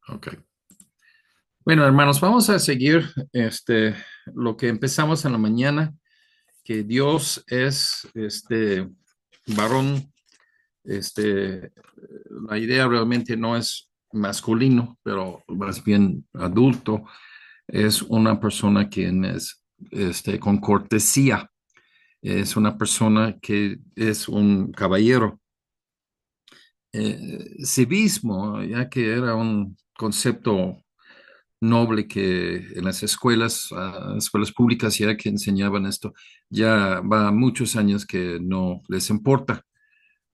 Ok. Bueno, hermanos, vamos a seguir lo que empezamos en la mañana, que Dios es varón. La idea realmente no es masculino, pero más bien adulto. Es una persona quien es con cortesía. Es una persona que es un caballero. Civismo, ya que era un concepto noble que en las escuelas, escuelas públicas ya que enseñaban esto, ya va muchos años que no les importa.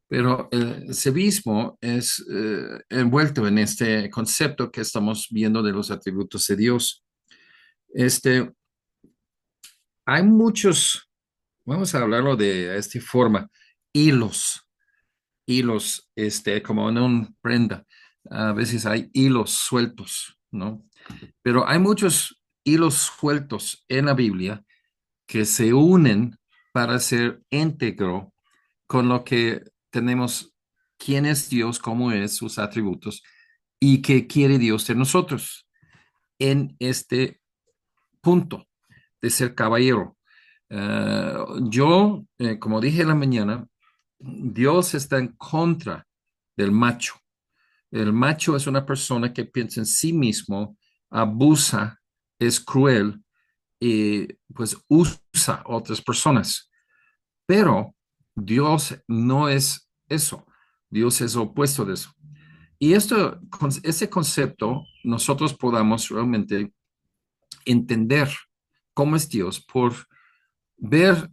Pero el civismo es envuelto en este concepto que estamos viendo de los atributos de Dios. Este, hay muchos, vamos a hablarlo de esta forma, hilos, hilos, como en un prenda. A veces hay hilos sueltos, ¿no? Pero hay muchos hilos sueltos en la Biblia que se unen para ser íntegro con lo que tenemos, quién es Dios, cómo es, sus atributos y qué quiere Dios de nosotros en este punto de ser caballero. Como dije en la mañana, Dios está en contra del macho. El macho es una persona que piensa en sí mismo, abusa, es cruel y pues usa a otras personas. Pero Dios no es eso. Dios es opuesto de eso. Y ese concepto nosotros podamos realmente entender cómo es Dios por ver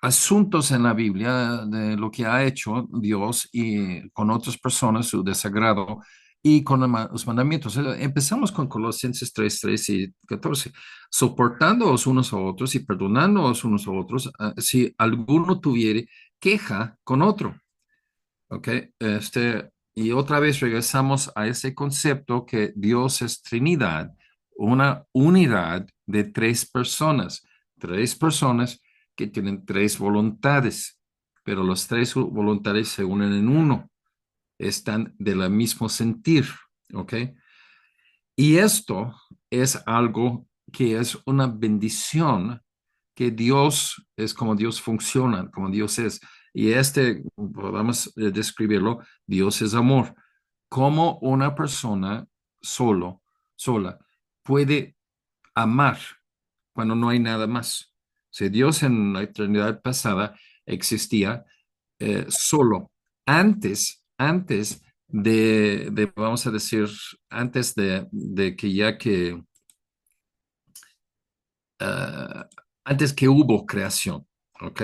asuntos en la Biblia de lo que ha hecho Dios y con otras personas, su desagrado y con los mandamientos. Empezamos con Colosenses 3, 13 y 14, soportándoos unos a otros y perdonándoos unos a otros, si alguno tuviere queja con otro. ¿Ok? Y otra vez regresamos a ese concepto que Dios es Trinidad, una unidad de tres personas que tienen tres voluntades, pero las tres voluntades se unen en uno, están del mismo sentir. ¿Ok? Y esto es algo que es una bendición, que Dios es como Dios funciona, como Dios es. Y podemos describirlo, Dios es amor. Como una persona sola, puede amar cuando no hay nada más. Si Dios en la eternidad pasada existía solo, vamos a decir, antes de que ya que ah, antes que hubo creación, ¿ok?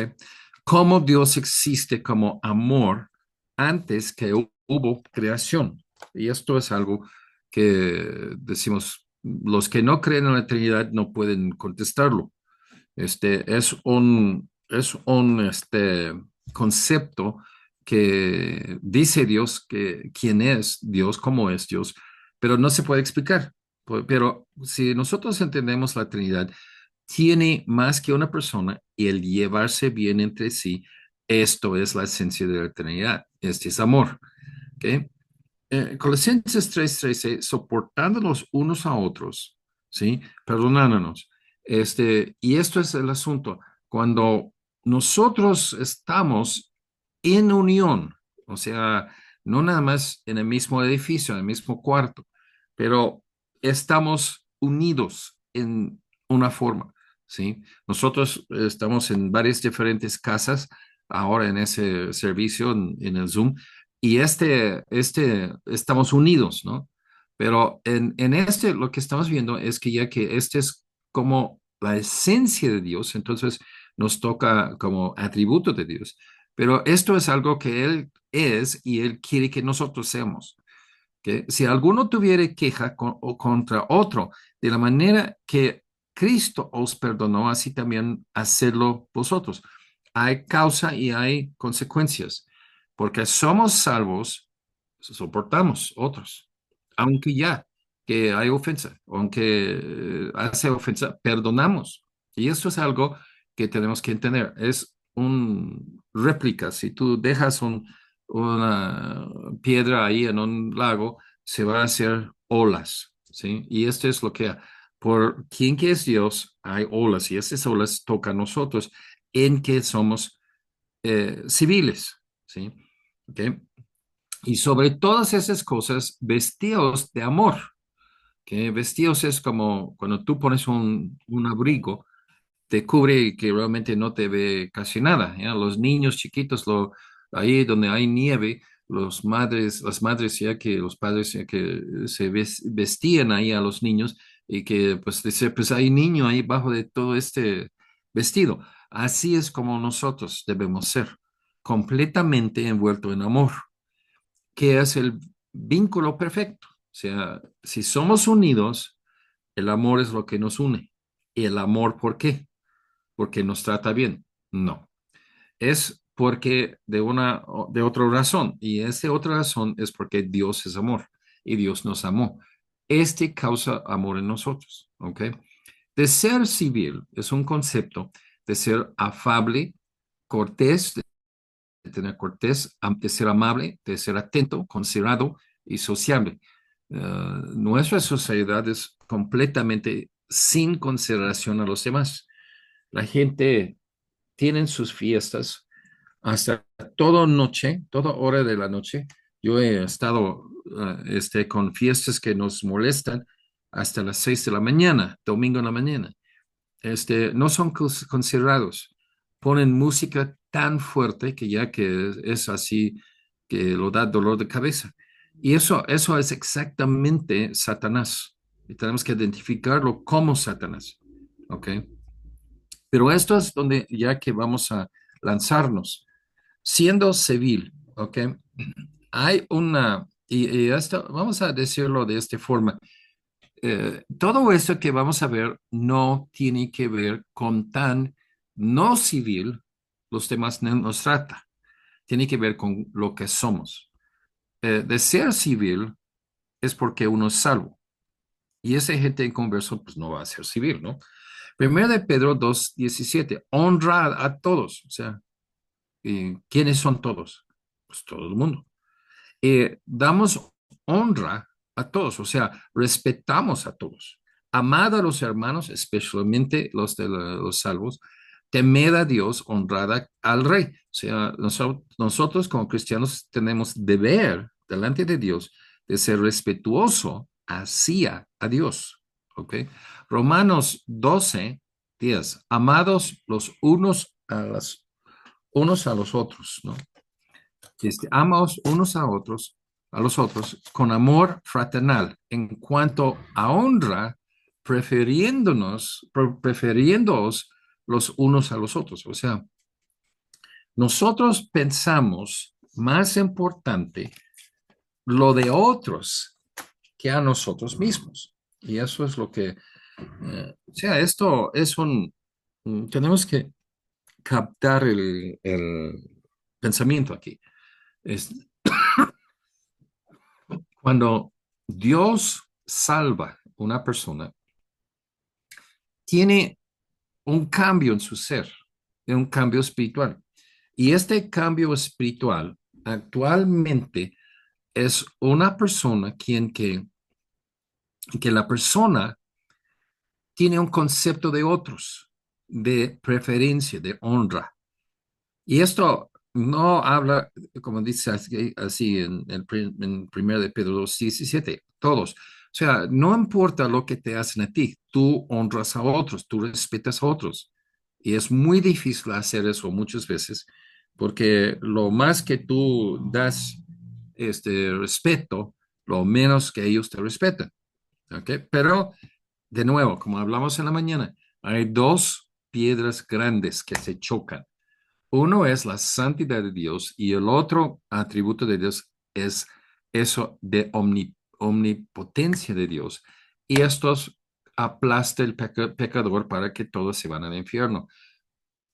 Cómo Dios existe como amor antes que hubo creación. Y esto es algo que decimos, los que no creen en la Trinidad no pueden contestarlo. Es un concepto que dice Dios que quién es Dios, cómo es Dios, pero no se puede explicar. Pero si nosotros entendemos la Trinidad, tiene más que una persona y el llevarse bien entre sí, esto es la esencia de la Trinidad. Este es amor. ¿Ok? Colosenses 3:13, soportándonos unos a otros, ¿sí? Perdonándonos. Y esto es el asunto. Cuando nosotros estamos en unión, o sea, no nada más en el mismo edificio, en el mismo cuarto, pero estamos unidos en una forma, ¿sí? Nosotros estamos en varias diferentes casas ahora en ese servicio, en el Zoom, y estamos unidos, ¿no? Pero en lo que estamos viendo es que ya que este es como la esencia de Dios, entonces nos toca como atributo de Dios. Pero esto es algo que Él es y Él quiere que nosotros seamos. Que si alguno tuviere queja o contra otro, de la manera que Cristo os perdonó, así también hacerlo vosotros. Hay causa y hay consecuencias, porque somos salvos, soportamos otros, aunque ya que hay ofensa, aunque hace ofensa, perdonamos. Y esto es algo que tenemos que entender. Es un réplica. Si tú dejas una piedra ahí en un lago, se va a hacer olas, ¿sí? Y esto es lo que, por quien que es Dios, hay olas, y esas olas tocan a nosotros en que somos civiles, ¿sí? ¿Ok? Y sobre todas esas cosas, vestidos de amor, que vestidos es como cuando tú pones un abrigo, te cubre y que realmente no te ve casi nada, ¿ya? Los niños chiquitos, ahí donde hay nieve, las madres ya que los padres ya que vestían ahí a los niños y que pues dice, pues hay niño ahí bajo de todo este vestido. Así es como nosotros debemos ser, completamente envuelto en amor, que es el vínculo perfecto. O sea, si somos unidos, el amor es lo que nos une. ¿Y el amor por qué? Porque nos trata bien. No, es porque de otra razón. Y esa otra razón es porque Dios es amor y Dios nos amó. Este causa amor en nosotros, ¿ok? De ser civil es un concepto de ser afable, cortés, de tener cortés, de ser amable, de ser atento, considerado y sociable. Nuestra sociedad es completamente sin consideración a los demás. La gente tiene sus fiestas hasta toda noche, toda hora de la noche. Yo he estado con fiestas que nos molestan hasta las 6 de la mañana, domingo en la mañana. No son considerados. Ponen música tan fuerte que ya que es así que lo da dolor de cabeza. Y eso es exactamente Satanás. Y tenemos que identificarlo como Satanás. ¿Ok? Pero esto es donde ya que vamos a lanzarnos, siendo civil, ¿ok? Hay y esto, vamos a decirlo de esta forma, todo esto que vamos a ver no tiene que ver con tan no civil los demás nos trata, tiene que ver con lo que somos. De ser civil es porque uno es salvo. Y esa gente en converso pues no va a ser civil, ¿no? Primero de Pedro 2:17, honra a todos, o sea, ¿quiénes son todos? Pues todo el mundo. Damos honra a todos, o sea, respetamos a todos. Amad a los hermanos, especialmente los de los salvos. Temed a Dios, honrada al rey. O sea, nosotros como cristianos tenemos deber delante de Dios de ser respetuoso hacia a Dios. ¿Ok? Romanos 12:10. Amados los unos a los otros, ¿no? Amaos unos a los otros, con amor fraternal, en cuanto a honra, prefiriéndoos los unos a los otros. O sea, nosotros pensamos más importante lo de otros que a nosotros mismos. Y eso es lo que, o sea, esto es tenemos que captar el pensamiento aquí. Es, Cuando Dios salva una persona, tiene un cambio en su ser, un cambio espiritual. Y este cambio espiritual actualmente es una persona que la persona tiene un concepto de otros, de preferencia, de honra. Y esto no habla, como dice así en 1 de Pedro 2:17, todos. O sea, no importa lo que te hacen a ti, tú honras a otros, tú respetas a otros. Y es muy difícil hacer eso muchas veces, porque lo más que tú das este respeto, lo menos que ellos te respetan. ¿Ok? Pero, de nuevo, como hablamos en la mañana, hay dos piedras grandes que se chocan. Uno es la santidad de Dios y el otro atributo de Dios es eso de omnipotencia de Dios. Y estos aplasta el pecador para que todos se van al infierno.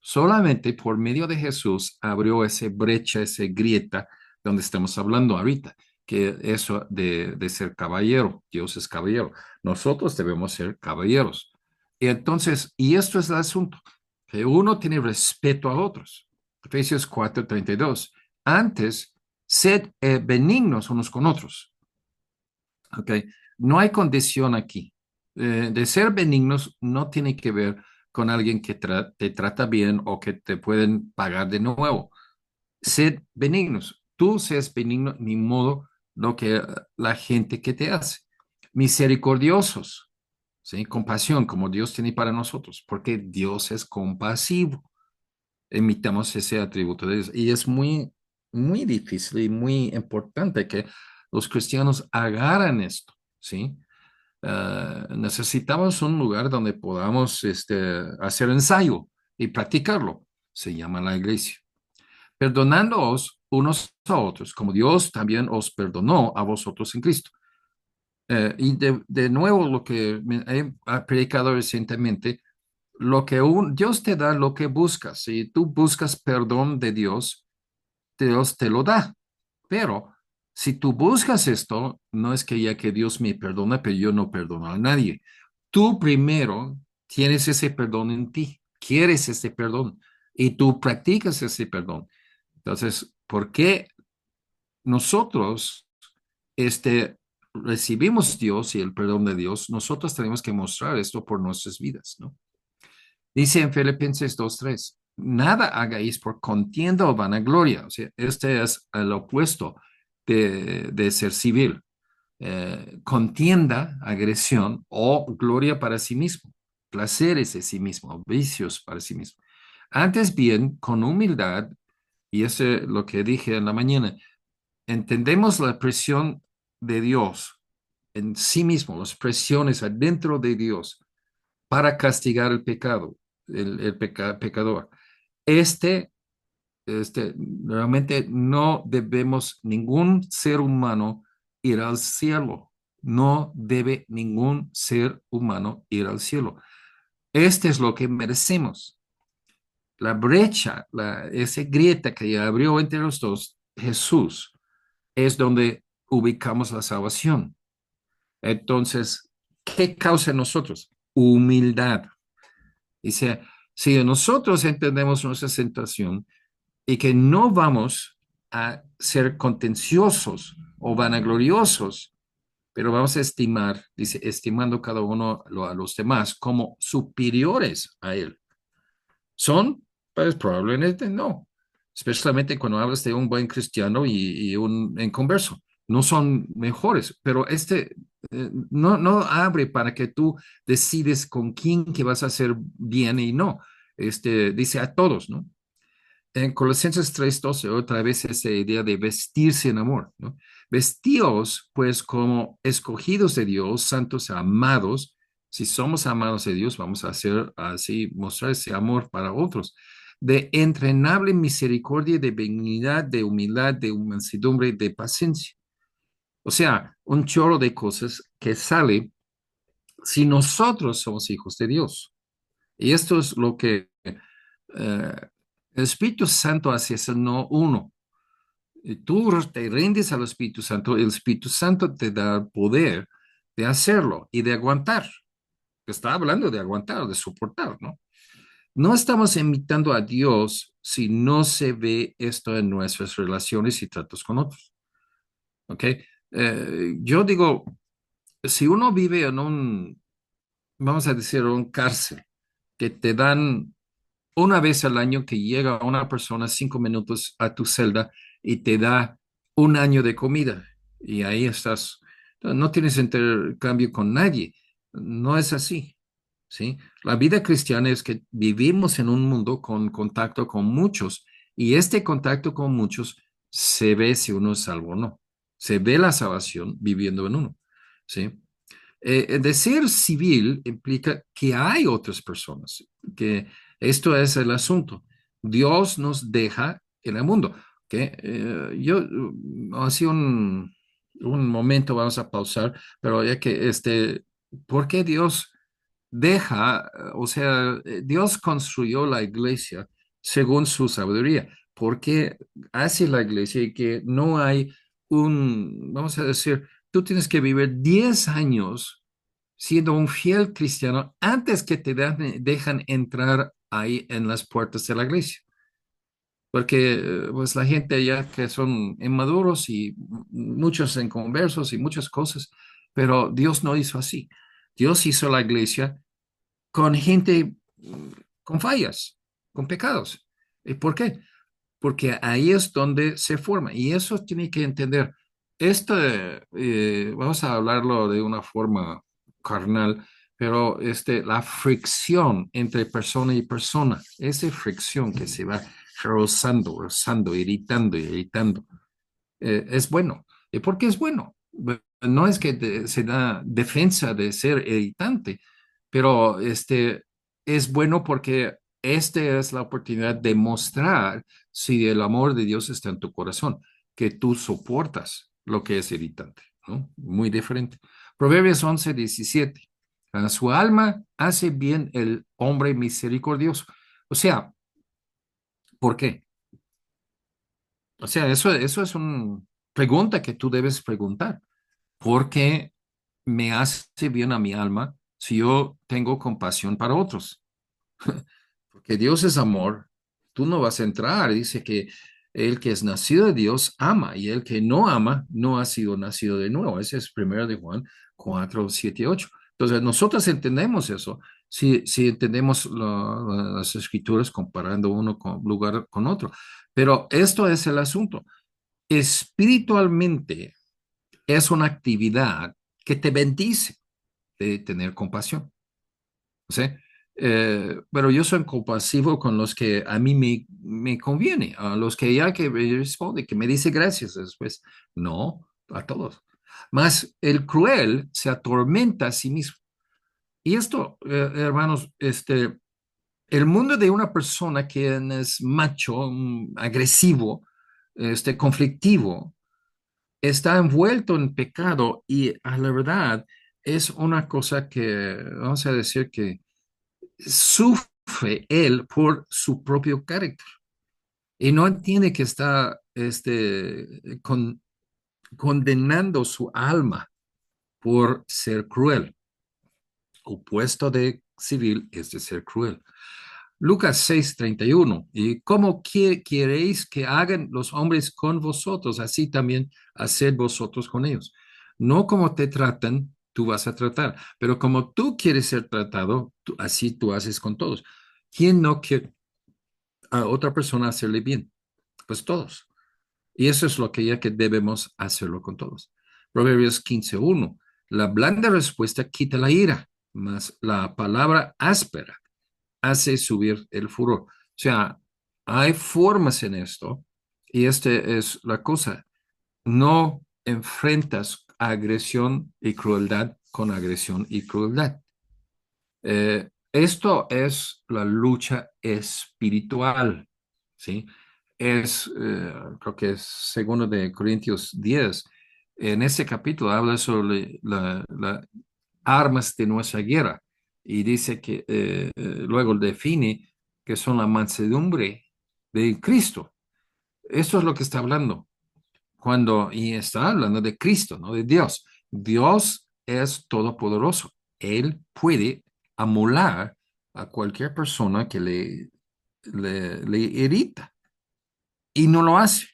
Solamente por medio de Jesús abrió esa brecha, esa grieta donde estamos hablando ahorita, que eso de ser caballero, Dios es caballero. Nosotros debemos ser caballeros. Y entonces, y esto es el asunto, que uno tiene respeto a otros. Efesios 4:32. Antes, sed benignos unos con otros. ¿ok? No hay condición aquí. De ser benignos no tiene que ver con alguien que te trata bien o que te pueden pagar de nuevo. Sed benignos. Tú seas benigno, ni modo lo que la gente que te hace. Misericordiosos, ¿sí? Compasión, como Dios tiene para nosotros, porque Dios es compasivo. Imitamos ese atributo de Dios. Y es muy, muy difícil y muy importante que los cristianos agarren esto, ¿sí? Necesitamos un lugar donde podamos hacer ensayo y practicarlo. Se llama la iglesia. Perdonándoos unos a otros, como Dios también os perdonó a vosotros en Cristo. Y de nuevo, lo que he predicado recientemente, Dios te da lo que buscas. Si tú buscas perdón de Dios te lo da. Pero si tú buscas esto, no es que ya que Dios me perdona, pero yo no perdono a nadie. Tú primero tienes ese perdón en ti, quieres ese perdón y tú practicas ese perdón. Entonces, ¿por qué nosotros recibimos Dios y el perdón de Dios? Nosotros tenemos que mostrar esto por nuestras vidas, ¿no? Dice en Filipenses 2:3, nada hagáis por contienda o vanagloria. O sea, este es el opuesto de ser civil. Contienda, agresión o gloria para sí mismo, placeres de sí mismo, vicios para sí mismo. Antes bien, con humildad, y eso es lo que dije en la mañana, entendemos la presión de Dios en sí mismo, las presiones adentro de Dios para castigar el pecado, pecador. Este, realmente no debemos ningún ser humano ir al cielo. No debe ningún ser humano ir al cielo. Este es lo que merecemos. La brecha, esa grieta que abrió entre los dos, Jesús, es donde ubicamos la salvación. Entonces, ¿qué causa en nosotros? Humildad. Dice, si nosotros entendemos nuestra situación y que no vamos a ser contenciosos o vanagloriosos, pero vamos a estimar, dice, estimando cada uno a los demás como superiores a él. ¿Son? Pues probablemente no, especialmente cuando hablas de un buen cristiano y un inconverso. No son mejores, pero no abre para que tú decides con quién que vas a hacer bien y no. Dice a todos, ¿no? En Colosenses 3:12, otra vez esa idea de vestirse en amor, ¿no? Vestíos, pues, como escogidos de Dios, santos, amados. Si somos amados de Dios, vamos a hacer así, mostrar ese amor para otros. De entrenable misericordia, de benignidad, de humildad, de mansedumbre, de paciencia. O sea, un chorro de cosas que sale si nosotros somos hijos de Dios. Y esto es lo que el Espíritu Santo hace eso, no uno. Y tú te rindes al Espíritu Santo, el Espíritu Santo te da el poder de hacerlo y de aguantar. Está hablando de aguantar, de soportar, ¿no? No estamos imitando a Dios si no se ve esto en nuestras relaciones y tratos con otros, ¿ok? Yo digo, si uno vive en vamos a decir, un cárcel, que te dan una vez al año que llega una persona 5 minutos a tu celda y te da un año de comida y ahí estás. No tienes intercambio con nadie. No es así, ¿sí? La vida cristiana es que vivimos en un mundo con contacto con muchos y este contacto con muchos se ve si uno es salvo o no. Se ve la salvación viviendo en uno, ¿sí? Decir civil implica que hay otras personas, que esto es el asunto. Dios nos deja en el mundo. Que hace un momento vamos a pausar, pero ya que ¿por qué Dios deja, o sea, Dios construyó la iglesia según su sabiduría? ¿Por qué hace la iglesia y que no hay vamos a decir, tú tienes que vivir 10 años siendo un fiel cristiano antes que te dejan entrar ahí en las puertas de la iglesia? Porque pues la gente ya que son inmaduros y muchos inconversos y muchas cosas, pero Dios no hizo así. Dios hizo la iglesia con gente con fallas, con pecados. ¿Y por qué? Porque ahí es donde se forma. Y eso tiene que entender. Vamos a hablarlo de una forma carnal, pero la fricción entre persona y persona, esa fricción que se va rozando, irritando, es bueno. ¿Y por qué es bueno? No es que se da defensa de ser irritante, pero es bueno porque esta es la oportunidad de mostrar si el amor de Dios está en tu corazón, que tú soportas lo que es irritante, ¿no? Muy diferente. Proverbios 11:17. A su alma hace bien el hombre misericordioso. O sea, ¿por qué? O sea, eso es una pregunta que tú debes preguntar. ¿Por qué me hace bien a mi alma si yo tengo compasión para otros? Porque Dios es amor. Tú no vas a entrar. Dice que el que es nacido de Dios ama y el que no ama no ha sido nacido de nuevo. Ese es primero de Juan 4:7-8. Entonces, nosotros entendemos eso. Si entendemos las escrituras comparando uno con lugar con otro. Pero esto es el asunto. Espiritualmente es una actividad que te bendice de tener compasión. ¿Sí? Pero yo soy compasivo con los que a mí me conviene, a los que ya que me responde, que me dice gracias después. No, a todos. Más el cruel se atormenta a sí mismo. Y esto, hermanos, el mundo de una persona que es macho, agresivo, conflictivo, está envuelto en pecado y a la verdad es una cosa que, vamos a decir que sufre él por su propio carácter y no entiende que está condenando su alma por ser cruel. Opuesto de civil es de ser cruel. Lucas 6:31. ¿Y cómo queréis que hagan los hombres con vosotros? Así también haced vosotros con ellos. No como te tratan, tú vas a tratar, pero como tú quieres ser tratado, así tú haces con todos. ¿Quién no quiere a otra persona hacerle bien? Pues todos. Y eso es lo que ya que debemos hacerlo con todos. Proverbios 15:1. La blanda respuesta quita la ira, mas la palabra áspera hace subir el furor. O sea, hay formas en esto y esta es la cosa. No enfrentas agresión y crueldad con agresión y crueldad. Esto es la lucha espiritual, ¿sí? Creo que es segundo de Corintios 10. En ese capítulo habla sobre las armas de nuestra guerra y dice que luego define que son la mansedumbre de Cristo. Esto es lo que está hablando y está hablando de Cristo, no de Dios. Dios es todopoderoso. Él puede amolar a cualquier persona que le irrita y no lo hace.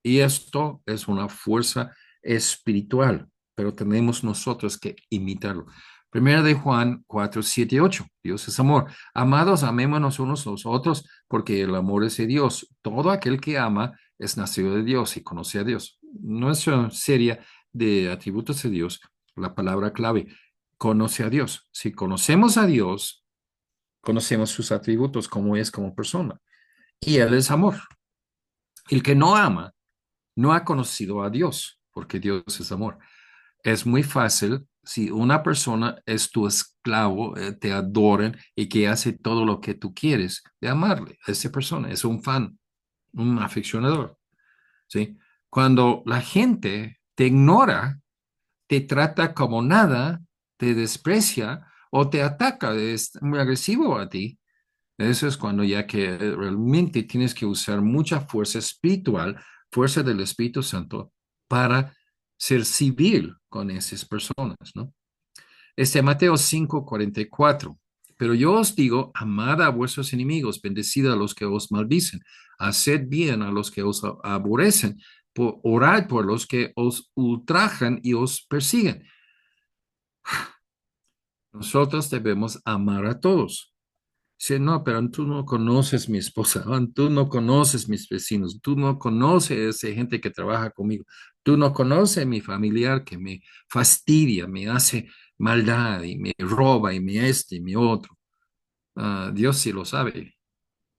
Y esto es una fuerza espiritual, pero tenemos nosotros que imitarlo. Primera de Juan 4:7-8. Dios es amor. Amados, amémonos unos a los otros, porque el amor es de Dios. Todo aquel que ama es nacido de Dios y conoce a Dios. Nuestra serie de atributos de Dios, la palabra clave, conoce a Dios. Si conocemos a Dios, conocemos sus atributos, como es como persona. Y Él es amor. El que no ama no ha conocido a Dios, porque Dios es amor. Es muy fácil si una persona es tu esclavo, te adoran y que hace todo lo que tú quieres, de amarle a esa persona. Es un fan, un aficionador, ¿sí? Cuando la gente te ignora, te trata como nada, te desprecia o te ataca, es muy agresivo a ti. Eso es cuando ya que realmente tienes que usar mucha fuerza espiritual, fuerza del Espíritu Santo, para ser civil con esas personas, ¿no? Mateo 5:44. Pero yo os digo, amad a vuestros enemigos, bendecid a los que os maldicen, haced bien a los que os aborrecen, orad por los que os ultrajan y os persiguen. nosotros debemos amar a todos. Sí, no, pero tú no conoces mi esposa, tú no conoces mis vecinos, tú no conoces a gente que trabaja conmigo, tú no conoces a mi familiar que me fastidia, me hace maldad y me roba y me y me otro. Dios sí lo sabe,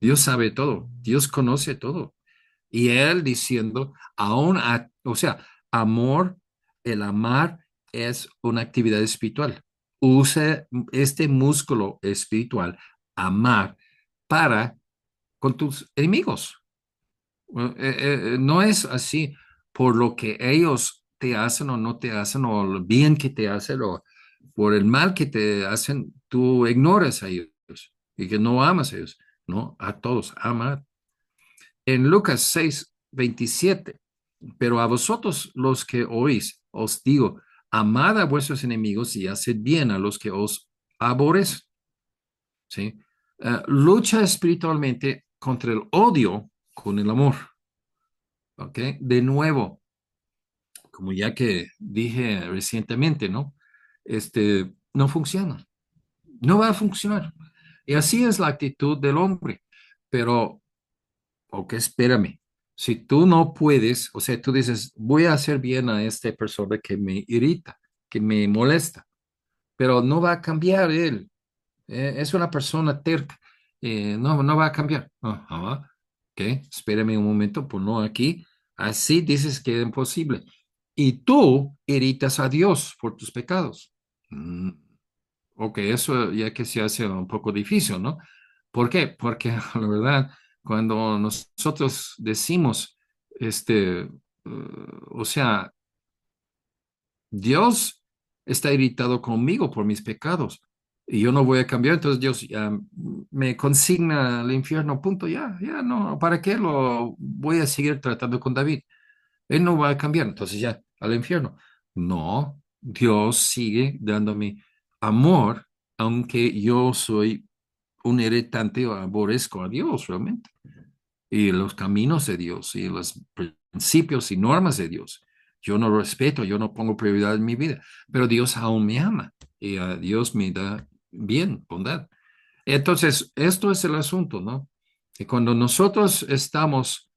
Dios sabe todo, Dios conoce todo. Y él diciendo, o sea, amor, el amar es una actividad espiritual. Use este músculo espiritual, amar, para con tus enemigos. No es así por lo que ellos te hacen o no te hacen, o el bien que te hacen, o por el mal que te hacen, tú ignoras a ellos y que no amas a ellos. No, a todos, ama en Lucas 6:27, pero a vosotros los que oís, os digo, amad a vuestros enemigos y haced bien a los que os aborrecen. ¿Sí? Lucha espiritualmente contra el odio con el amor. ¿Ok? De nuevo, como ya que dije recientemente, ¿no? No funciona, no va a funcionar. Y así es la actitud del hombre. Pero ok, espérame. Si tú no puedes, o sea, tú dices, voy a hacer bien a esta persona que me irrita, que me molesta, pero no va a cambiar él. Es una persona terca. No va a cambiar. Ajá. Ok, espérame un momento, pues no aquí. Así dices que es imposible. Y tú irritas a Dios por tus pecados. Mm, ok, eso ya que se hace un poco difícil, ¿no? ¿Por qué? Porque la verdad, cuando nosotros decimos, o sea, Dios está irritado conmigo por mis pecados y yo no voy a cambiar, entonces Dios ya me consigna al infierno, punto, ya, no, ¿para qué lo voy a seguir tratando con David? Él no va a cambiar, entonces ya, al infierno. No, Dios sigue dándome amor, aunque yo soy un irritante o aborrezco a Dios realmente. Y los caminos de Dios y los principios y normas de Dios. Yo no respeto, yo no pongo prioridad en mi vida, pero Dios aún me ama y Dios me da bien, bondad. Entonces, esto es el asunto, ¿no? Que cuando nosotros estamos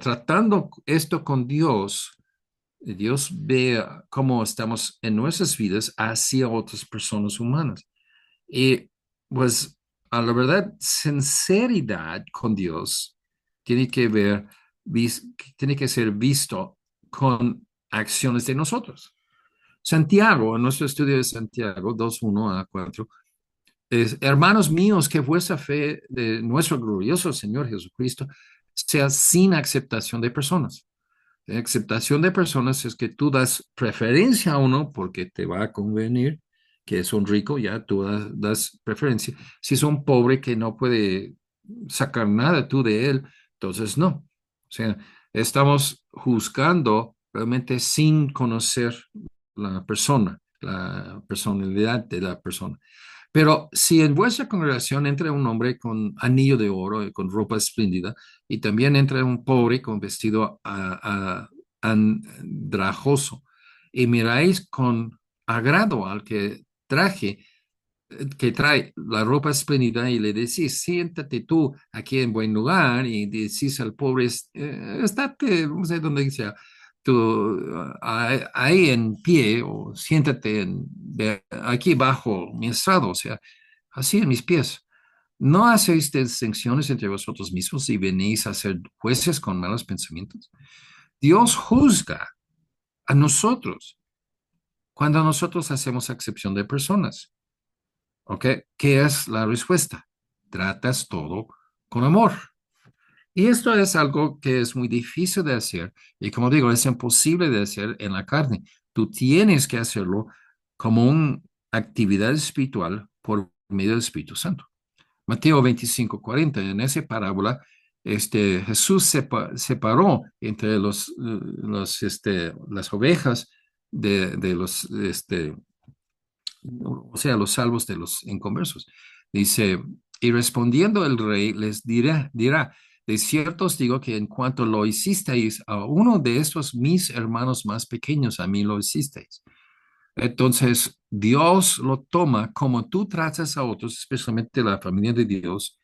tratando esto con Dios, Dios ve cómo estamos en nuestras vidas hacia otras personas humanas. Y pues, a la verdad, sinceridad con Dios tiene que ver, tiene que ser visto con acciones de nosotros. Santiago, en nuestro estudio de Santiago 2:1 a 4, es, hermanos míos, que vuestra fe de nuestro glorioso Señor Jesucristo sea sin aceptación de personas. Aceptación de personas es que tú das preferencia a uno porque te va a convenir, que son ricos, ya tú das preferencia. Si son pobre que no puede sacar nada tú de él, entonces no. O sea, estamos juzgando realmente sin conocer la persona, la personalidad de la persona. Pero si en vuestra congregación entra un hombre con anillo de oro y con ropa espléndida, y también entra un pobre con vestido andrajoso, y miráis con agrado al que trae la ropa espléndida y le decís, siéntate tú aquí en buen lugar, y decís al pobre, estate, no sé dónde dice, tú, ahí en pie, o siéntate aquí bajo mi estrado, o sea, así en mis pies. ¿No hacéis distinciones entre vosotros mismos y venís a ser jueces con malos pensamientos? Dios juzga a nosotros cuando nosotros hacemos acepción de personas. ¿Ok? ¿Qué es la respuesta? Tratas todo con amor. Y esto es algo que es muy difícil de hacer. Y como digo, es imposible de hacer en la carne. Tú tienes que hacerlo como una actividad espiritual por medio del Espíritu Santo. Mateo 25:40, en esa parábola, Jesús separó entre las ovejas de los, o sea, los salvos de los inconversos. Dice, y respondiendo el rey les dirá, de cierto os digo que en cuanto lo hicisteis a uno de estos mis hermanos más pequeños, a mí lo hicisteis. Entonces, Dios lo toma como tú tratas a otros, especialmente la familia de Dios.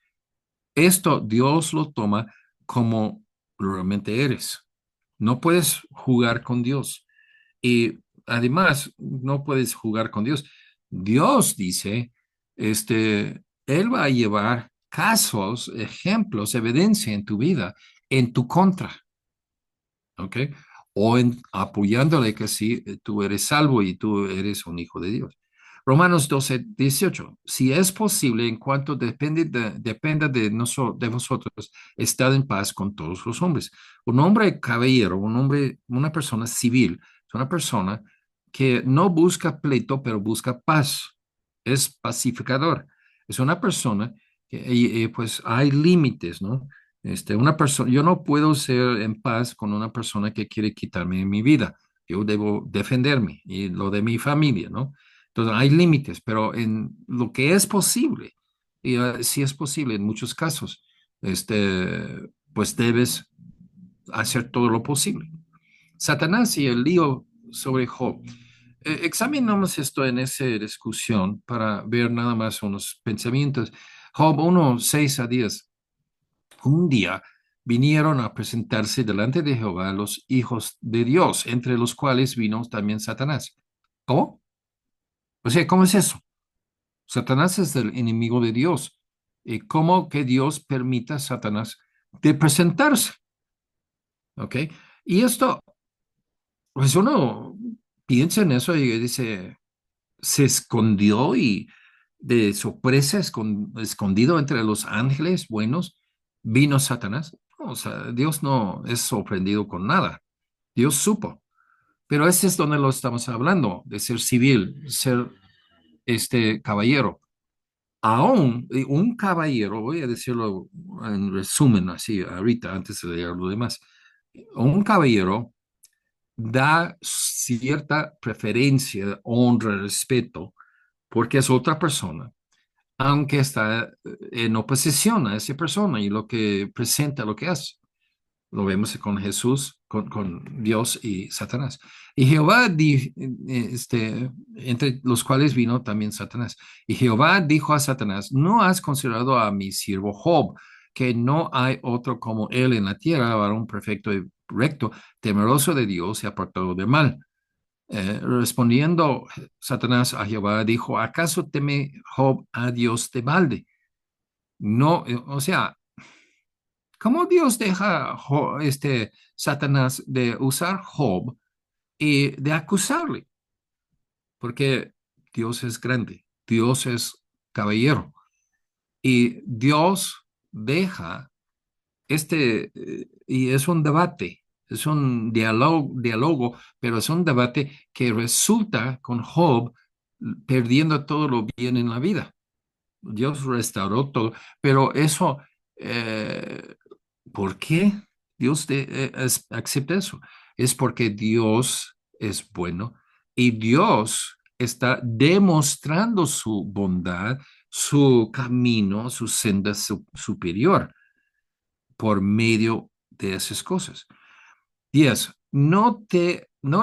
Esto Dios lo toma como realmente eres. No puedes jugar con Dios. Y además, no puedes jugar con Dios. Dios dice, Él va a llevar casos, ejemplos, evidencia en tu vida, en tu contra. ¿Ok? O en, apoyándole que sí, tú eres salvo y tú eres un hijo de Dios. Romanos 12:18. Si es posible, en cuanto dependa de vosotros, estad en paz con todos los hombres. Un hombre caballero, un hombre, una persona civil, es una persona que no busca pleito, pero busca paz. Es pacificador. Es una persona que, pues hay límites, ¿no? Una persona, yo no puedo ser en paz con una persona que quiere quitarme mi vida. Yo debo defenderme y lo de mi familia, ¿no? Entonces hay límites, pero en lo que es posible, y sí es posible en muchos casos, pues debes hacer todo lo posible. Satanás y el lío sobre Job. Examinamos esto en esa discusión para ver nada más unos pensamientos. Job 1:6-10. Un día vinieron a presentarse delante de Jehová los hijos de Dios, entre los cuales vino también Satanás. ¿Cómo? O sea, ¿cómo es eso? Satanás es el enemigo de Dios. ¿Y cómo que Dios permita a Satanás de presentarse? ¿Ok? Y esto, pues uno piensa en eso y dice, se escondió y de sorpresa, escondido entre los ángeles buenos, vino Satanás. No, o sea, Dios no es sorprendido con nada. Dios supo. Pero ese es donde lo estamos hablando, de ser civil, ser este caballero. Aún un caballero, voy a decirlo en resumen así ahorita, antes de leer lo demás, un caballero da cierta preferencia, honra, respeto, porque es otra persona, aunque está en oposición a esa persona y lo que presenta, lo que hace. Lo vemos con Jesús, con Dios y Satanás. Y Jehová, entre los cuales vino también Satanás. Y Jehová dijo a Satanás, ¿no has considerado a mi siervo Job, que no hay otro como él en la tierra, varón perfecto y recto, temeroso de Dios y apartado de mal? Respondiendo Satanás a Jehová, dijo, ¿acaso teme Job a Dios de balde? No, o sea, ¿cómo Dios deja Satanás de usar Job y de acusarle? Porque Dios es grande, Dios es caballero y Dios deja y es un debate, es un diálogo, pero es un debate que resulta con Job perdiendo todo lo bien en la vida. Dios restauró todo, pero eso, eh, ¿por qué Dios acepta eso? Es porque Dios es bueno y Dios está demostrando su bondad, su camino, su senda superior por medio de esas cosas. 10. No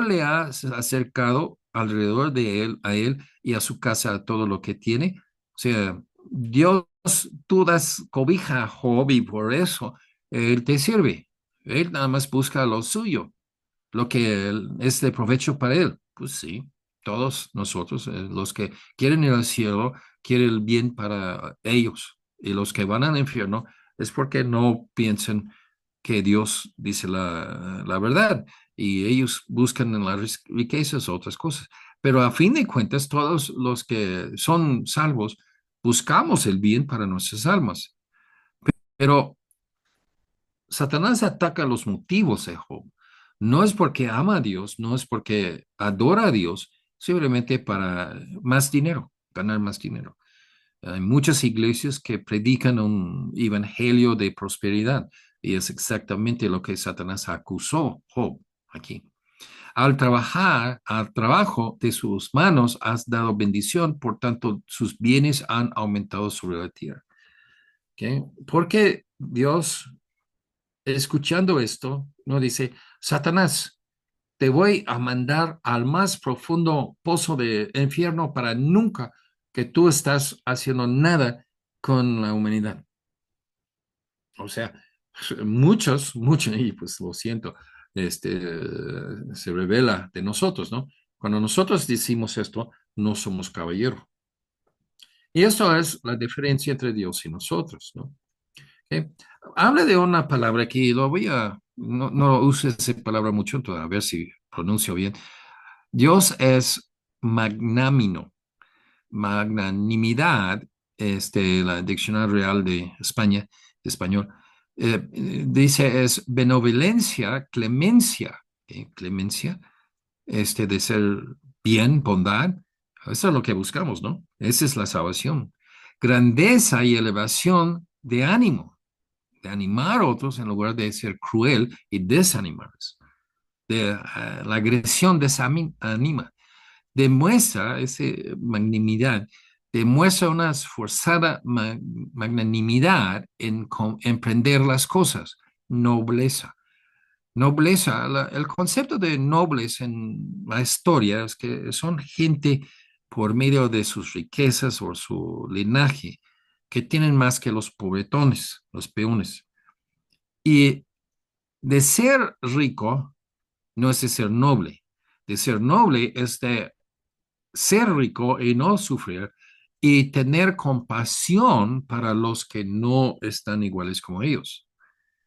le has acercado alrededor de él, a él y a su casa todo lo que tiene. O sea, Dios, tú das cobija a Job y por eso él te sirve. Él nada más busca lo suyo, lo que es de provecho para él. Pues sí, todos nosotros, los que quieren ir al cielo, quieren el bien para ellos. Y los que van al infierno es porque no piensan que Dios dice la verdad y ellos buscan en las riquezas otras cosas. Pero a fin de cuentas, todos los que son salvos buscamos el bien para nuestras almas. Pero Satanás ataca los motivos de Job. No es porque ama a Dios, no es porque adora a Dios, simplemente para más dinero, ganar más dinero. Hay muchas iglesias que predican un evangelio de prosperidad y es exactamente lo que Satanás acusó Job aquí. Al trabajo de sus manos has dado bendición, por tanto sus bienes han aumentado sobre la tierra. ¿Okay? Porque Dios, escuchando esto, no dice, Satanás, te voy a mandar al más profundo pozo de infierno para nunca que tú estás haciendo nada con la humanidad. O sea, muchos, y pues lo siento, se revela de nosotros, ¿no? Cuando nosotros decimos esto, no somos caballeros. Y eso es la diferencia entre Dios y nosotros, ¿no? ¿Ok? Habla de una palabra que lo voy a, no use esa palabra mucho, entonces, a ver si pronuncio bien. Dios es magnánimo, magnanimidad, la Diccionario Real de España, de español, dice es benevolencia, clemencia, clemencia, de ser bien, bondad. Eso es lo que buscamos, ¿no? Esa es la salvación. Grandeza y elevación de ánimo, de animar a otros en lugar de ser cruel y desanimarles. La agresión desanima, demuestra esa magnanimidad, demuestra una esforzada magnanimidad en emprender las cosas, nobleza. Nobleza, el concepto de nobles en la historia es que son gente por medio de sus riquezas o su linaje que tienen más que los pobretones, los peones. Y de ser rico no es de ser noble. De ser noble es de ser rico y no sufrir y tener compasión para los que no están iguales como ellos.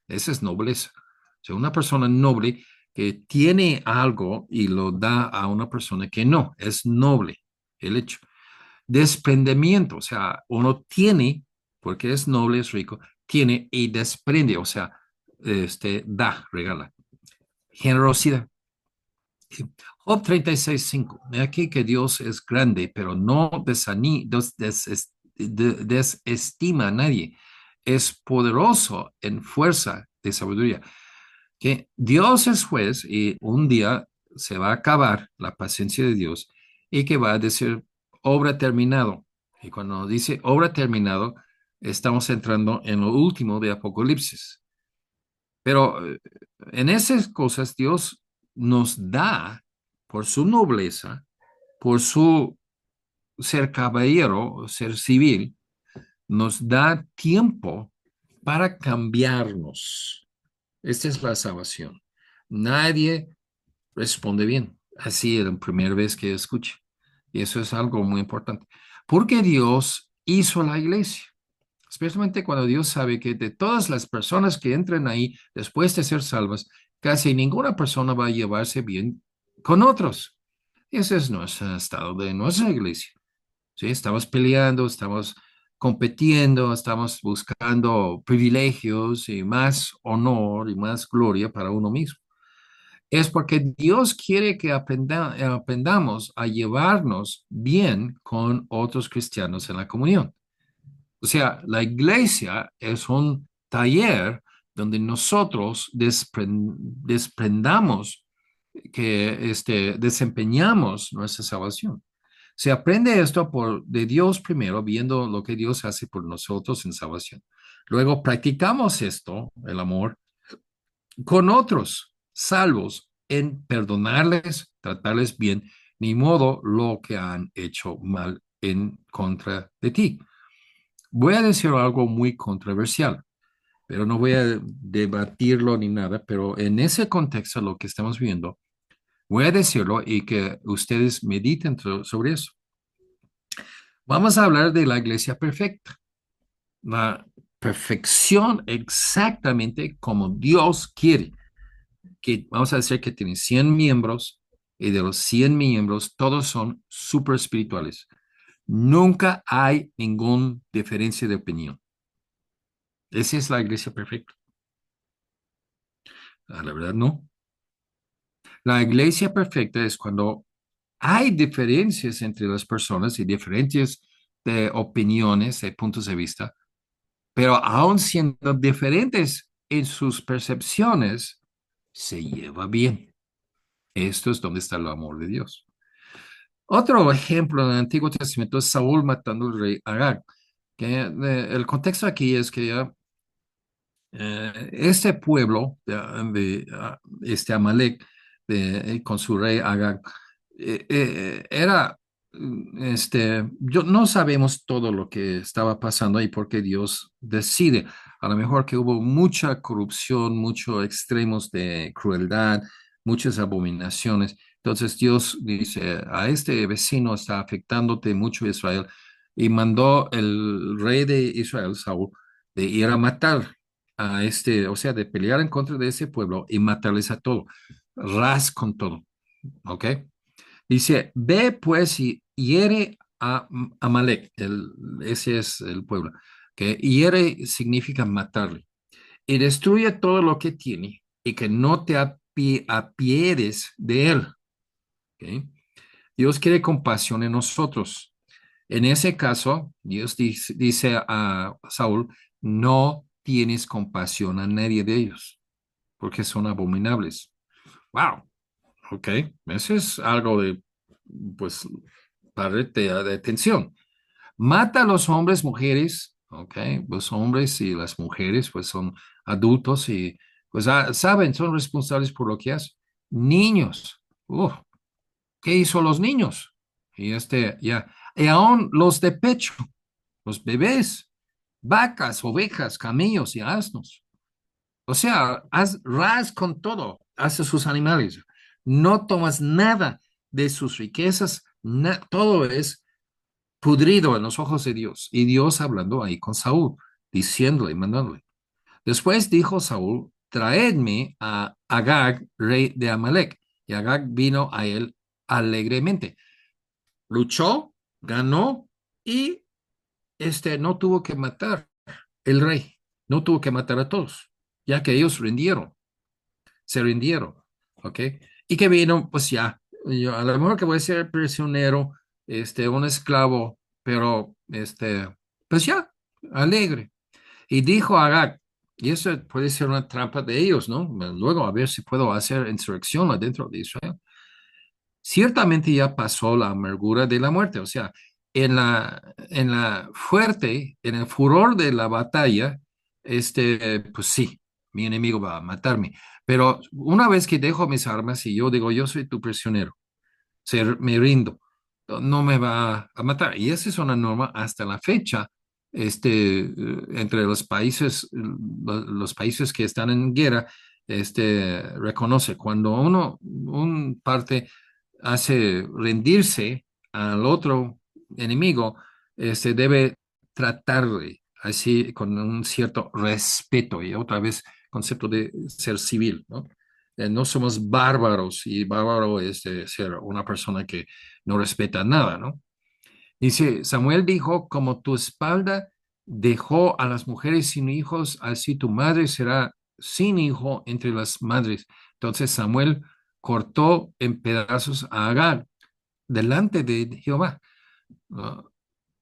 Esa es nobleza. O sea, una persona noble que tiene algo y lo da a una persona que no, es noble el hecho. Desprendimiento, o sea, uno tiene, porque es noble, es rico, tiene y desprende, o sea, da, regala. Generosidad. Job 36:5. Aquí que Dios es grande, pero no desestima a nadie. Es poderoso en fuerza de sabiduría. Que Dios es juez y un día se va a acabar la paciencia de Dios y que va a decir obra terminado. Y cuando dice obra terminado, estamos entrando en lo último de Apocalipsis. Pero en esas cosas Dios nos da por su nobleza, por su ser caballero, ser civil, nos da tiempo para cambiarnos. Esta es la salvación. Nadie responde bien. Así es la primera vez que escuche. Y eso es algo muy importante. Porque Dios hizo la iglesia. Especialmente cuando Dios sabe que de todas las personas que entran ahí después de ser salvas, casi ninguna persona va a llevarse bien con otros. Ese es nuestro estado de nuestra iglesia. ¿Sí? Estamos peleando, estamos compitiendo, estamos buscando privilegios y más honor y más gloria para uno mismo. Es porque Dios quiere que aprendamos a llevarnos bien con otros cristianos en la comunión. O sea, la iglesia es un taller donde nosotros desprendamos que desempeñamos nuestra salvación. Se aprende esto de Dios primero, viendo lo que Dios hace por nosotros en salvación. Luego practicamos esto, el amor, con otros salvos en perdonarles, tratarles bien, ni modo lo que han hecho mal en contra de ti. Voy a decir algo muy controversial, pero no voy a debatirlo ni nada, pero en ese contexto, lo que estamos viendo, voy a decirlo y que ustedes mediten sobre eso. Vamos a hablar de la iglesia perfecta, la perfección exactamente como Dios quiere, que vamos a decir que tiene 100 miembros y de los 100 miembros todos son super espirituales. Nunca hay ninguna diferencia de opinión. Esa es la iglesia perfecta. La verdad, no. La iglesia perfecta es cuando hay diferencias entre las personas y diferentes de opiniones y puntos de vista, pero aún siendo diferentes en sus percepciones, se lleva bien. Esto es donde está el amor de Dios. Otro ejemplo en el Antiguo Testamento es Saúl matando al rey Agag. Que, el contexto aquí es que este pueblo, este Amalek, con su rey Agag. Era, yo no sabemos todo lo que estaba pasando y por qué Dios decide. A lo mejor que hubo mucha corrupción, muchos extremos de crueldad, muchas abominaciones. Entonces Dios dice, a este vecino está afectándote mucho Israel y mandó el rey de Israel, Saúl, de ir a matar a o sea, de pelear en contra de ese pueblo y matarles a todos, ras con todo, ¿ok? Dice, ve pues y hiere a Amalek, ese es el pueblo, que hiere significa matarle, y destruye todo lo que tiene y que no te apiedes de él, ¿ok? Dios quiere compasión en nosotros. En ese caso, Dios dice a Saúl, no tienes compasión a nadie de ellos, porque son abominables. Wow, ok, eso es algo de, pues, de atención. Mata a los hombres, mujeres, ok, los hombres y las mujeres, pues son adultos y, pues, saben, son responsables por lo que hacen. Niños, ¿qué hizo los niños? Y ya, y aún los de pecho, los bebés, vacas, ovejas, camellos y asnos. O sea, haz ras con todo, hace sus animales. No tomas nada de sus riquezas, todo es pudrido en los ojos de Dios. Y Dios hablando ahí con Saúl, diciéndole, mandándole. Después dijo Saúl, traedme a Agag, rey de Amalek. Y Agag vino a él alegremente. Luchó, ganó y no tuvo que matar el rey, no tuvo que matar a todos, ya que ellos se rindieron, ¿ok? Y que vino, pues ya, yo, a lo mejor que voy a ser prisionero, un esclavo, pero, pues ya, alegre. Y dijo a Agag, y eso puede ser una trampa de ellos, ¿no? Luego a ver si puedo hacer insurrección adentro de Israel. Ciertamente ya pasó la amargura de la muerte, o sea, en el furor de la batalla, pues sí, mi enemigo va a matarme, pero una vez que dejo mis armas y yo digo, yo soy tu prisionero, me rindo, no me va a matar. Y esa es una norma hasta la fecha, entre los países que están en guerra, reconoce cuando un parte hace rendirse al otro enemigo, debe tratarle así con un cierto respeto y otra vez concepto de ser civil, ¿no? No somos bárbaros y bárbaro es ser una persona que no respeta nada, ¿no? Dice, Samuel dijo, como tu espalda dejó a las mujeres sin hijos, así tu madre será sin hijo entre las madres. Entonces Samuel cortó en pedazos a Agar delante de Jehová. Ah,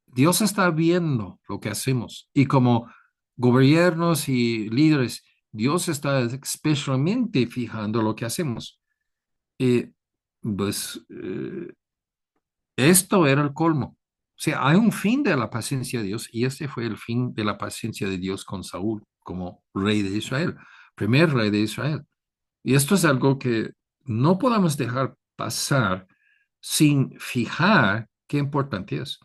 Dios está viendo lo que hacemos y como gobiernos y líderes, Dios está especialmente fijando lo que hacemos. Y pues esto era el colmo. O sea, hay un fin de la paciencia de Dios y este fue el fin de la paciencia de Dios con Saúl como rey de Israel, primer rey de Israel. Y esto es algo que no podemos dejar pasar sin fijar qué importante es.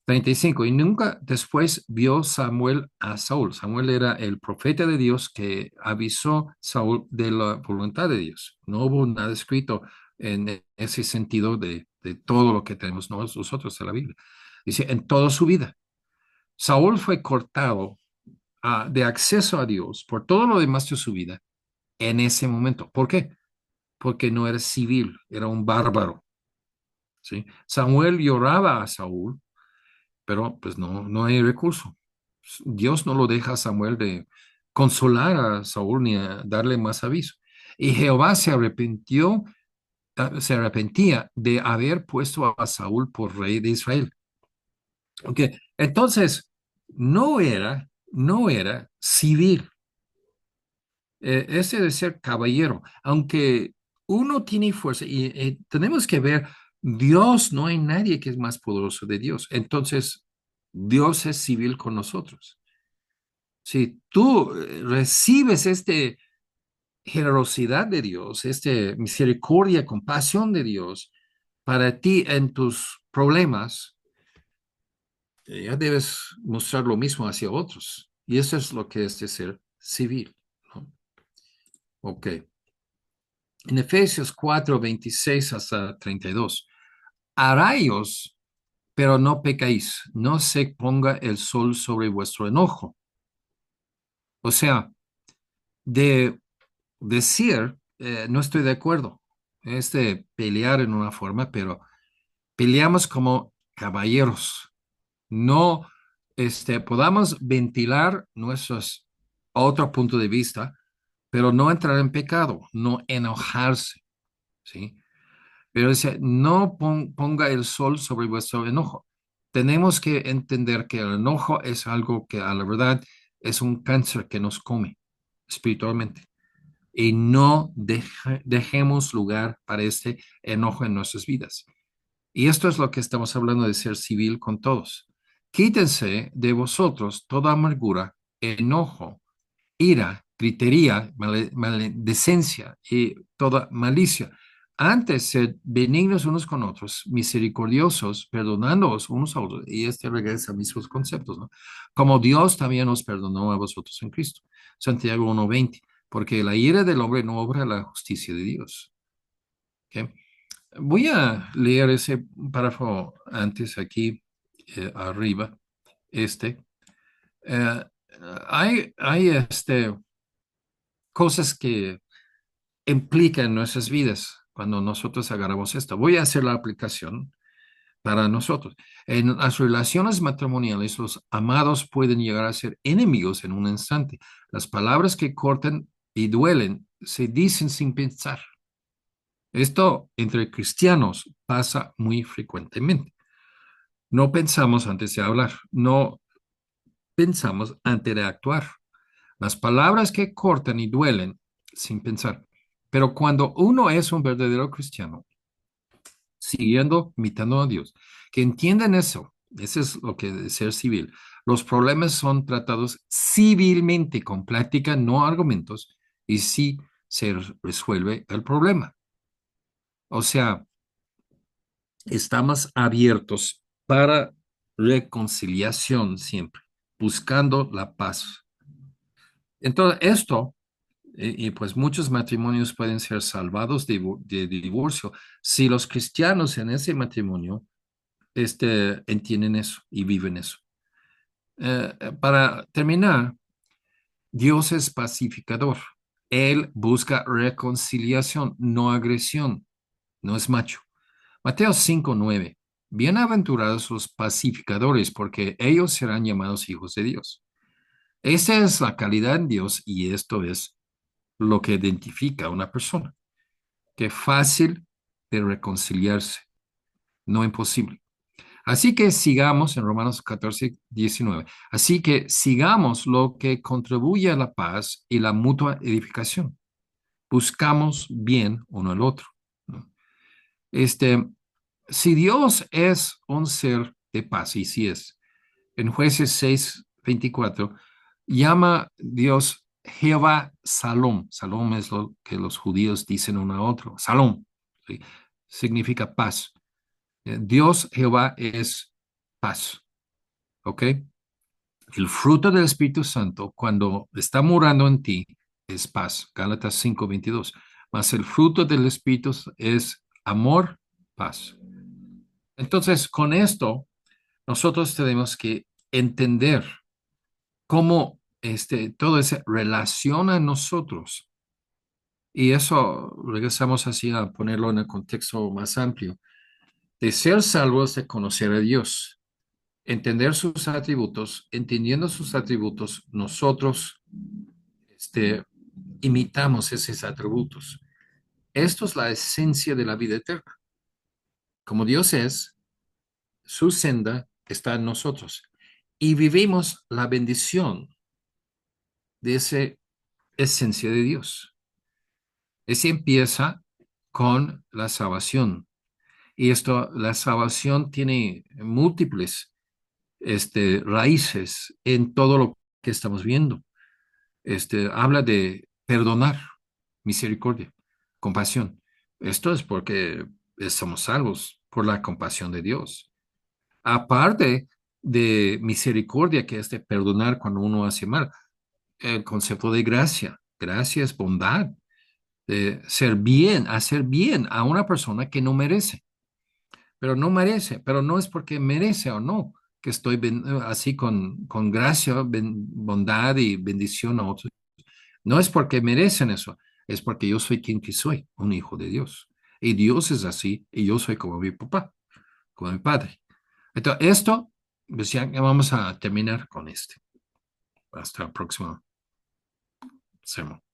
35. Y nunca después vio Samuel a Saúl. Samuel era el profeta de Dios que avisó a Saúl de la voluntad de Dios. No hubo nada escrito en ese sentido de todo lo que tenemos nosotros en la Biblia. Dice, en toda su vida. Saúl fue cortado de acceso a Dios por todo lo demás de su vida en ese momento. ¿Por qué? Porque no era civil, era un bárbaro. ¿Sí? Samuel lloraba a Saúl, pero pues no hay recurso. Dios no lo deja a Samuel de consolar a Saúl ni a darle más aviso. Y Jehová se arrepentía de haber puesto a Saúl por rey de Israel. Ok, entonces no era civil, ese de ser caballero, aunque uno tiene fuerza y tenemos que ver, Dios, no hay nadie que es más poderoso de Dios. Entonces, Dios es civil con nosotros. Si tú recibes generosidad de Dios, misericordia, compasión de Dios para ti en tus problemas, ya debes mostrar lo mismo hacia otros. Y eso es lo que es de ser civil, ¿no? Ok. En Efesios 4:26 hasta 32. Araos, pero no pecáis, no se ponga el sol sobre vuestro enojo. O sea, de decir, no estoy de acuerdo, es de pelear en una forma, pero peleamos como caballeros. No, podamos ventilar nuestros otro punto de vista, pero no entrar en pecado, no enojarse, ¿sí? Pero dice, no ponga el sol sobre vuestro enojo. Tenemos que entender que el enojo es algo que a la verdad es un cáncer que nos come espiritualmente. Y no dejemos lugar para este enojo en nuestras vidas. Y esto es lo que estamos hablando de ser civil con todos. Quítense de vosotros toda amargura, enojo, ira, gritería, maledicencia y toda malicia. Antes, sed benignos unos con otros, misericordiosos, perdonándoos unos a otros. Y este regresa a mismos conceptos, ¿no? Como Dios también nos perdonó a vosotros en Cristo. Santiago 1:20. Porque la ira del hombre no obra la justicia de Dios. ¿Ok? Voy a leer ese párrafo antes aquí arriba. Este. Eh, hay cosas que implican nuestras vidas cuando nosotros agarramos esto. Voy a hacer la aplicación para nosotros. En las relaciones matrimoniales, los amados pueden llegar a ser enemigos en un instante. Las palabras que cortan y duelen se dicen sin pensar. Esto entre cristianos pasa muy frecuentemente. No pensamos antes de hablar, no pensamos antes de actuar. Las palabras que cortan y duelen sin pensar. Pero cuando uno es un verdadero cristiano, siguiendo, imitando a Dios, que entienden eso, eso es lo que es ser civil. Los problemas son tratados civilmente, con práctica, no argumentos, y sí se resuelve el problema. O sea, estamos abiertos para reconciliación siempre, buscando la paz. Entonces, esto, pues muchos matrimonios pueden ser salvados de divorcio si los cristianos en ese matrimonio entienden eso y viven eso. Para terminar, Dios es pacificador. Él busca reconciliación, no agresión, no es macho. Mateo 5:9. Bienaventurados los pacificadores, porque ellos serán llamados hijos de Dios. Esa es la calidad en Dios y esto es lo que identifica a una persona, que es fácil de reconciliarse, no imposible. Así que sigamos en Romanos 14:19. Así que sigamos lo que contribuye a la paz y la mutua edificación. Buscamos bien uno al otro, ¿no? Si Dios es un ser de paz, y si es, en Jueces 6:24, llama Dios Jehová Salom. Salom es lo que los judíos dicen uno a otro. Salom, ¿sí? Significa paz. Dios Jehová es paz, ¿ok? El fruto del Espíritu Santo, cuando está morando en ti, es paz. Gálatas 5:22. Mas el fruto del Espíritu es amor, paz. Entonces, con esto, nosotros tenemos que entender cómo todo se relaciona a nosotros. Y eso, regresamos así a ponerlo en el contexto más amplio, de ser salvos, de conocer a Dios, entender sus atributos, entendiendo sus atributos, nosotros este, imitamos esos atributos. Esto es la esencia de la vida eterna. Como Dios es, su senda está en nosotros y vivimos la bendición de esa esencia de Dios. Ese empieza con la salvación. Y esto, la salvación tiene múltiples raíces en todo lo que estamos viendo. Habla de perdonar, misericordia, compasión. Esto es porque somos salvos por la compasión de Dios. Aparte de misericordia, que es de perdonar cuando uno hace mal, el concepto de gracia. Gracia es bondad, de ser bien, hacer bien a una persona que no merece, pero no merece, pero no es porque merece o no, que estoy así con gracia, bondad y bendición a otros. No es porque merecen eso, es porque yo soy quien que soy, un hijo de Dios. Y Dios es así, y yo soy como mi papá, como mi padre. Entonces, esto, pues ya vamos a terminar con este. Hasta la próxima semana.